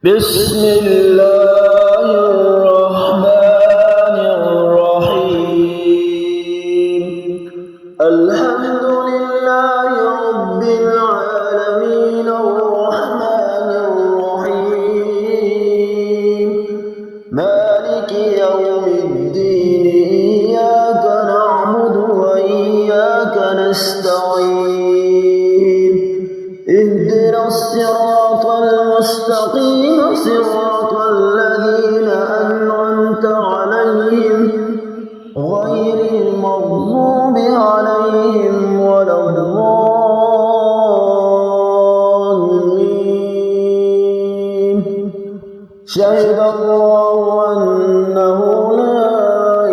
بسم الله الرحمن الرحيم. الحمد لله رب العالمين الرحمن الرحيم مالك يوم الدين إياك نعبد وإياك نستعين اهدنا الصراط المستقيم صراط الذين أنعمت عليهم غير المغضوب عليهم ولا الضالين. شهد الله أنه لا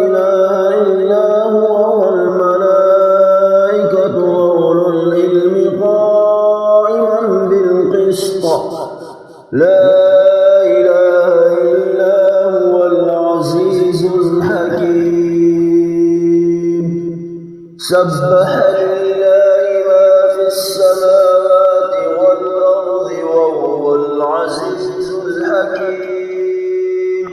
إله إلا هو والملائكة وأولو العلم قائما بالقسط لا إله إلا هو العزيز الحكيم. سبح لله ما في السماوات والأرض وهو العزيز الحكيم.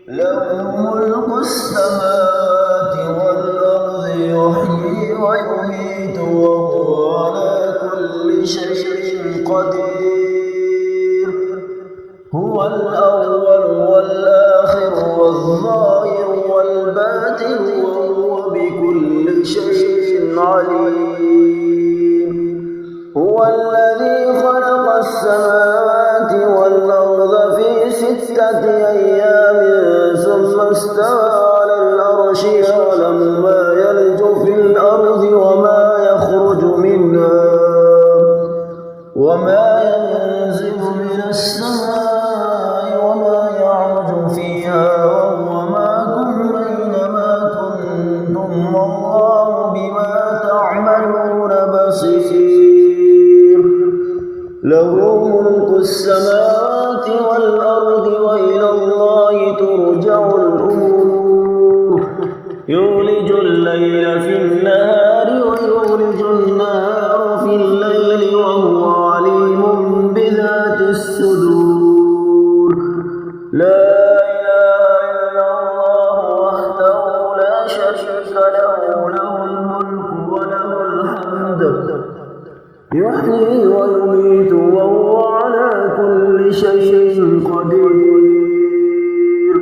له ملك السماوات والأرض يحيي ويميت وهو على كل شيء قدير. هو الأول والآخر والظاهر والباطن وهو بكل شيء عليم. هو الذي خلق السماوات والأرض في 6 أيام ثم استوى على العرش يعلم ما يلج في الأرض وما يخرج منها وما ينزل من السماء وما يعرج فيها وهو معكم أينما كنتم والله بما تعملون بصير. له ملك السماوات والأرض وإلى الله ترجع الأمور. يولج الليل في النهار ويولج النهار في الليل وهو عليم بذات الصدور. لا إله إلا الله وحده لا شريك له له الملك وله الحمد يحيي ويميت وهو على كل شيء قدير.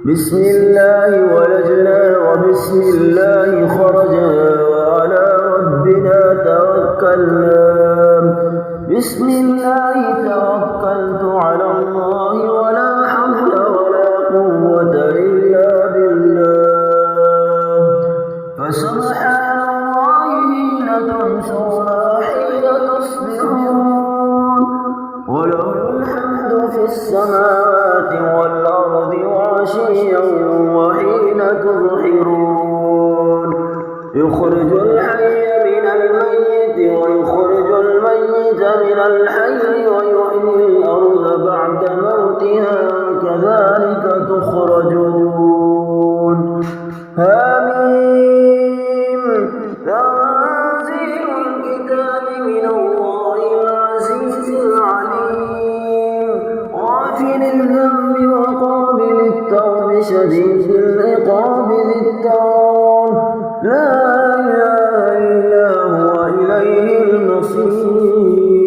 بسم الله ولجنا وبسم الله خرجنا وعلى ربنا توكلنا. بسم الله توكلت على الله ولا حول ولا قوة إلا بالله. فسبحان الله حين تمسون وحين تصبحون وله الحمد في السماوات والأرض وعشيا وحين تظهرون. يخرج الحي من الميت ويخرج الميت من الحي ويحيي الأرض بعد موتها كذلك تخرجون. آمين. تنزيل الكتاب من الله العزيز العليم غافر الذنب وقابل التوب شديد العقاب ذي الطول. لا إله إلا هو إليه المصير.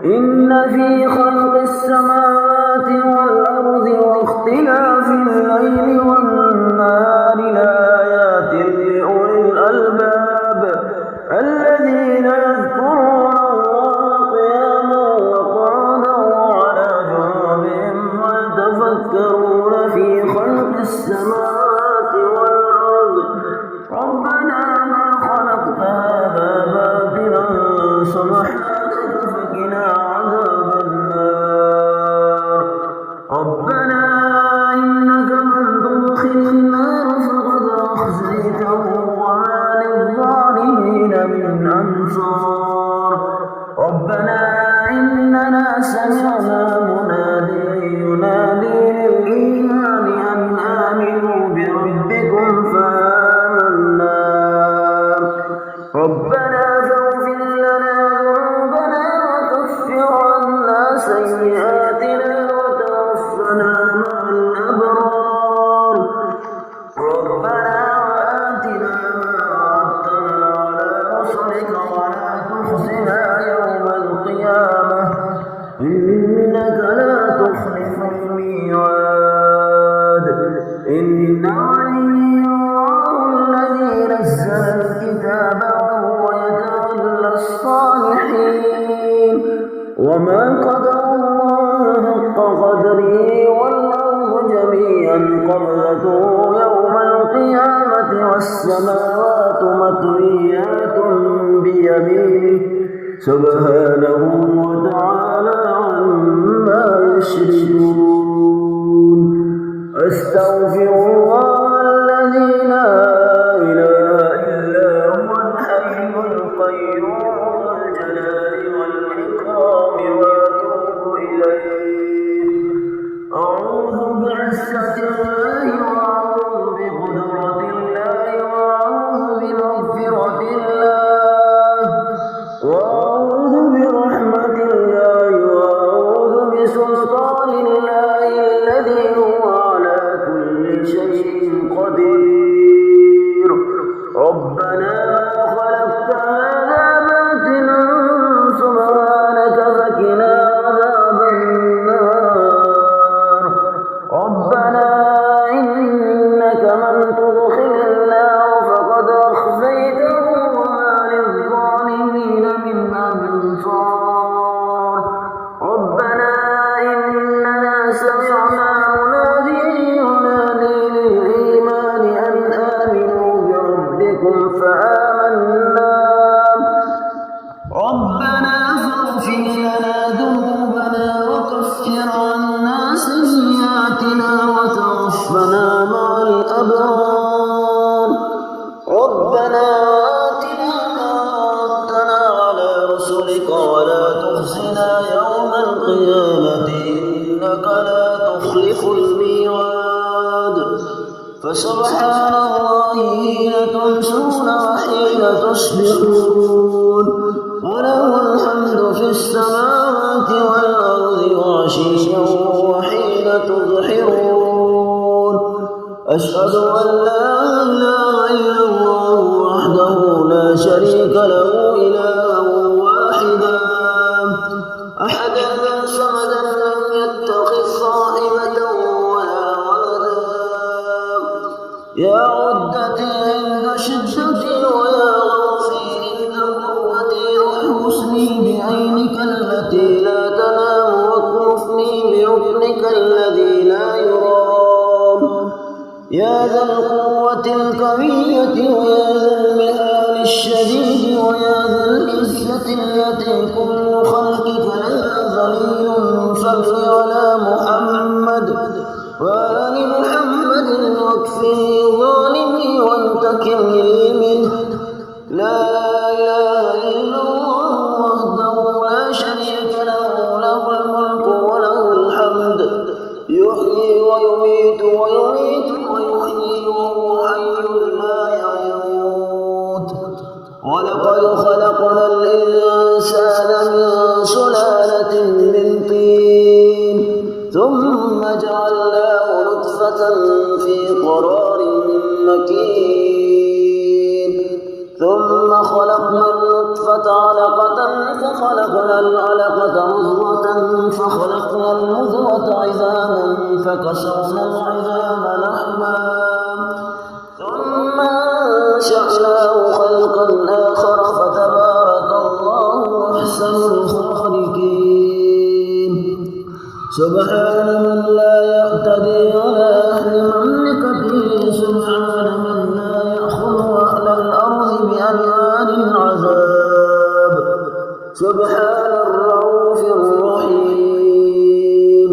إن في خلق السماوات والأرض واختلاف الليل والنهار لآيات لأولي الألباب الذين يذكرون الله قياما وقعودا وعلى جنوبهم ويتفكرون في خلق السماوات والأرض ربنا ما خلقت هذا باطلا سبحانك فقنا عذاب النار. ربنا إنك من تدخل النار فقد أخزيته وما للظالمين من أنصار. ربنا إننا سمعنا مناديا ينادي للإيمان أن آمنوا بربكم فآمنا. ربنا فاغفر لنا ذنوبنا وكفر عنا سيئاتنا إنك لا تخلف الميعاد إن ولي الله الذي نزل الكتاب وهو يتولى الصالحين وما قدر الله حق قدره والأرض جميعا قبضته يوم القيامة والسماوات مطويات بيمينه سبحانه وتعالى عما يشركون أستغفر الله الذي لا إله إلا هو الحي القيوم ذو الجلال والإكرام وأتوب إليه أعوذ بعزة الله وأعوذ بقدرة الله وأعوذ بمغفرة الله وأعوذ برحمة الله وأعوذ بسلطان الله الذي هو على كل شيء قدير ربنا خلقت هذا باطلا سبحانك فقنا عذاب النار ربنا إنك من تدخل النار فقد أخزيته وما للظالمين من أنصار ربنا إننا سمعنا مناديا ينادي للإيمان أن آمنوا بربكم فآمنا ربنا فاغفر لنا ذنوبنا وكفر عنا سيئاتنا وتوفنا مع الأبرار ربنا آتنا ما وعدتنا على رسلك ولا تخزنا يوم القيامة إنك لا تخلف الميعاد فسبحان الله حين تمسون وحين تصبحون وله الحمد في السماوات والأرض وعشيا وحين تظهرون أشهد أن لا إله إلا الله وحده لا شريك له إلها واحدا أحدا صمدا لم يتخذ صاحبة ولا ولدا يا عدتي عند شدتي ويا غوثي عند قوتي واحرسني بعينك التي لا تنام واكنفني بركنك الذي لا يرام يا ذا القوة القوية ويا ذا المهال الشديد ويا ذا العزة التي كل خلقك لها ذليل صل على محمد وآل محمد واكفني ظالمي وانتقم لي منه لا إله إلا الله وحده لا شريك له له الملك وله الحمد يحيي ويميت ويحيي وهو حي لا يموت ولقد خلقنا الإنسان من سلالة من طين ثم جعلناه نطفة في قرار مكين ثم خلقنا النطفة علقة فخلقنا العلقة مضغة فخلقنا المضغة عظاما فكسرنا العظام لحما ثم أنشأناه خلقا آخر فتبارك الله أحسن الخالقين سبحان من لا يقتدي على أهل مملكته سبحان من لا يأخذ أهل الأرض بألوان العذاب سبحان الرؤوف الرحيم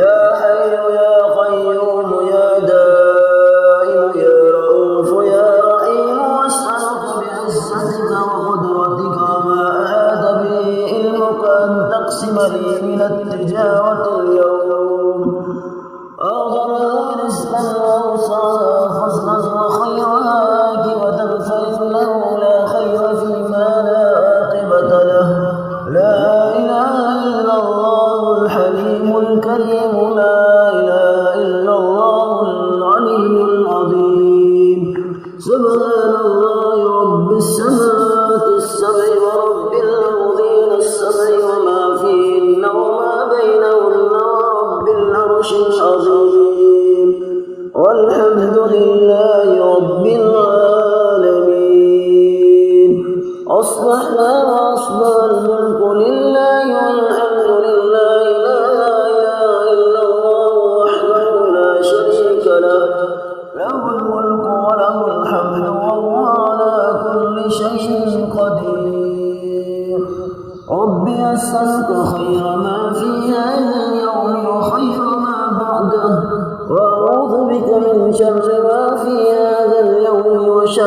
يا حي يا قيوم يا دائم يا رؤوف يا رحيم واسألك بعزتك وقدرتك وما أحاط به علمك أن تقسم لي من التجارة اليوم أعظم رزقا وأوسعها فضلا وخيرها عاقبة فإنه لا خير فيما لا عاقبة له لا إله إلا الله الحليم الكريم لا إله إلا الله العلي العظيم سبحان الله رب السماوات السبع ورب الأرضين السبع وما فيهن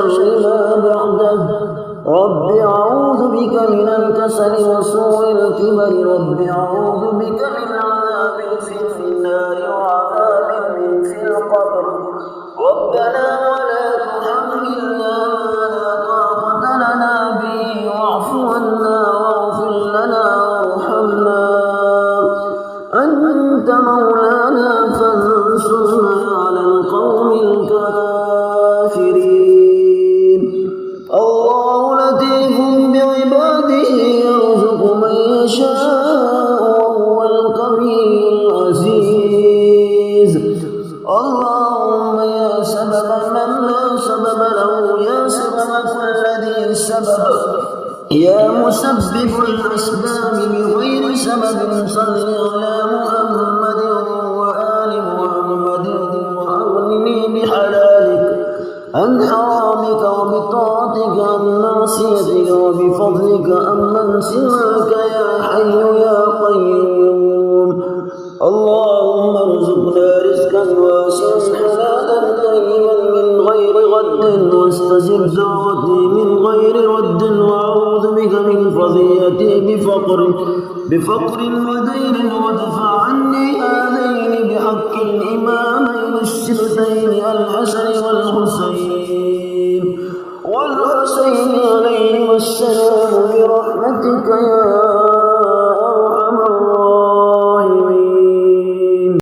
شر ما بعده. رب أعوذ بك من الكسل وسوء الكبر. رب أعوذ بك من عذاب في النار وعذاب في القبر. ربنا ولا تحملنا ما لا طاقة لنا به واعف عنا واغفر لنا وارحمنا أنت مولانا فانصرنا على القوم الكافرين. الله لطيف بعباده يرزق من يشاء وهو القوي العزيز. اللهم يا سبب من لا سبب له، يا سبب كل ذي سبب، يا مسبب الأسباب بغير سبب، صل على محمد وآل محمد وأغنني بحلالك عن حرامك وبطاعتك عن معصيتك وبفضلك عمن سواك يا حي يا قيوم. اللهم ارزقنا رزقا واسعا حلالا طيبا من غير غد، واستجب دعوتي من غير رد، واعوذ بك من فضيئتي بفقر ودين، وادفع عني هذين بحق الإمامين السبتين الحسن والحسين عليهما السلام برحمتك يا